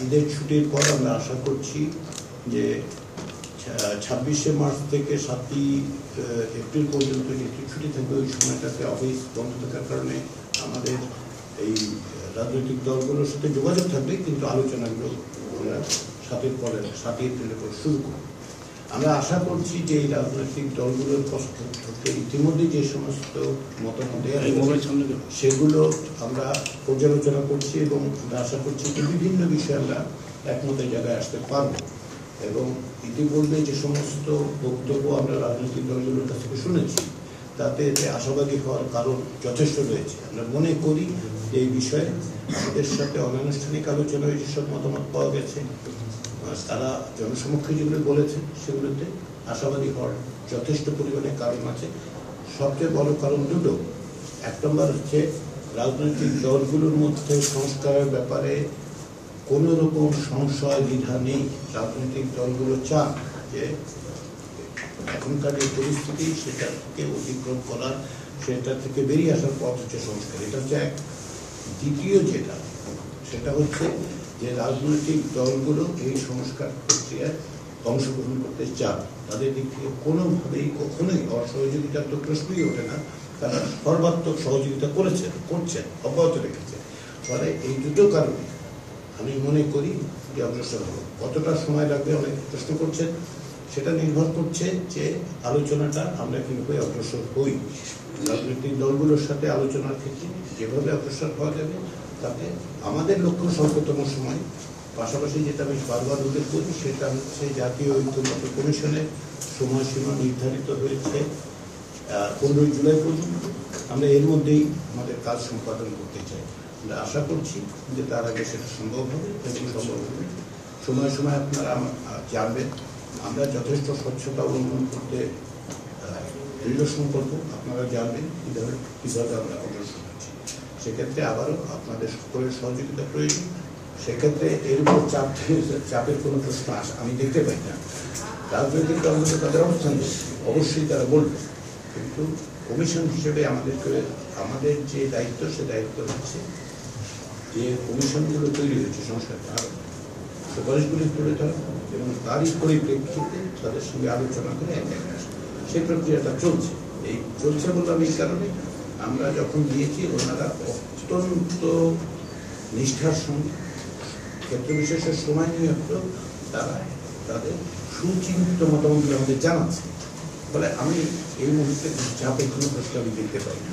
ঈদের ছুটির পর আমরা আশা করছি যে 26শে মার্চ থেকে 7ই এপ্রিল পর্যন্ত যেটি ছুটি থাকবে ওই সময়টাতে অফিস বন্ধ থাকার কারণে আমাদের এই রাজনৈতিক দলগুলোর সাথে যোগাযোগ থাকবে, কিন্তু আলোচনাগুলো আমরা 7 এপ্রিলের পর শুরু করব। আমরা আশা করছি যে এই রাজনৈতিক দলগুলোর পক্ষ থেকে ইতিমধ্যে যে সমস্ত মতামত সেগুলো আমরা পর্যালোচনা করছি এবং আমরা আশা করছি যে বিভিন্ন বিষয়ে আমরা একমতের জায়গায় আসতে পারব। এবং ইতিপূর্বে যে সমস্ত বক্তব্য আমরা রাজনৈতিক দলগুলোর কাছ থেকে শুনেছি তাতে আশাবাদী হওয়ার কারণ যথেষ্ট রয়েছে। আমরা মনে করি যে এই বিষয়ে আমাদের সাথে অনানুষ্ঠানিক আলোচনায় যেসব মতামত পাওয়া গেছে তারা জনসমক্ষে যেগুলো বলেছেন সেগুলোতে আশাবাদী হওয়ার যথেষ্ট পরিমাণে কারণ আছে। সবচেয়ে বড় কারণ দুটো। 1 নম্বর হচ্ছে রাজনৈতিক দলগুলোর মধ্যে সংস্কারের ব্যাপারে কোনো রকম সংশয় দ্বিধা নেই। রাজনৈতিক দলগুলো চান যে এখনকার এই পরিস্থিতি সেটা থেকে অতিক্রম করার, সেটা থেকে বেরিয়ে আসার পথ হচ্ছে সংস্কার। এটা হচ্ছে এক। দ্বিতীয় যেটা সেটা হচ্ছে যে রাজনৈতিক দলগুলো এই সংস্কার প্রক্রিয়ায় অংশগ্রহণ করতে চান। তাদের দিক থেকে কোনোভাবেই কখনোই অসহযোগিতার তো প্রশ্নই ওঠে না। তারা সর্বাত্মক সহযোগিতা করছেন, অব্যাহত রেখেছেন। ফলে এই দুটো কারণে আমি মনে করি যে অগ্রসর হব। কতটা সময় লাগবে অনেক প্রশ্ন করছেন, সেটা নির্ভর করছে যে আলোচনাটা আমরা কীভাবে অগ্রসর হই। রাজনৈতিক দলগুলোর সাথে আলোচনার ক্ষেত্রে যেভাবে অগ্রসর হওয়া যাবে তাতে আমাদের লক্ষ্য স্বল্পতম সময়। পাশাপাশি যেটা আমি বারবার উল্লেখ করি সেটা হচ্ছে জাতীয় ঐক্যমত্য কমিশনের সময়সীমা নির্ধারিত হয়েছে 15 জুলাই পর্যন্ত। আমরা এর মধ্যেই আমাদের কাজ সম্পাদন করতে চাই। আমরা আশা করছি যে তার আগে সেটা সম্ভব হবে এবং সম্ভব হবে। সময় সময় আপনারা জানবেন আমরা যথেষ্ট স্বচ্ছতা অবলম্বন করতে দৃঢ় সংকল্প। আপনারা জানবেন কীভাবে আমরা অগ্রসর হচ্ছি। সেক্ষেত্রে আবারও আপনাদের সকলের সহযোগিতা প্রয়োজন। সেক্ষেত্রে এর উপর চাপের কোনো প্রশ্ন আমি দেখতে পাই না। রাজনৈতিক দলগুলো তাদের অবস্থান অবশ্যই তারা বলবে, কিন্তু কমিশন হিসেবে আমাদের যে দায়িত্ব সে দায়িত্ব হচ্ছে যে কমিশনগুলো তৈরি হয়েছে সংস্কার তার সুপারিশগুলি তুলে ধরা এবং তারই পরিপ্রেক্ষিতে তাদের সঙ্গে আলোচনা করে সেই প্রক্রিয়াটা চলছে। এই চলছে বলে আমি এই কারণে আমরা যখন দিয়েছি ওনারা অত্যন্ত নিষ্ঠার সঙ্গে ক্ষেত্র বিশেষের সময় নিয়ে তারা তাদের সুচিন্তিত মতামতগুলো আমাদের জানাচ্ছে। ফলে আমি এই মুহূর্তে চাপের কোনো প্রশ্ন আমি দেখতে পাই না।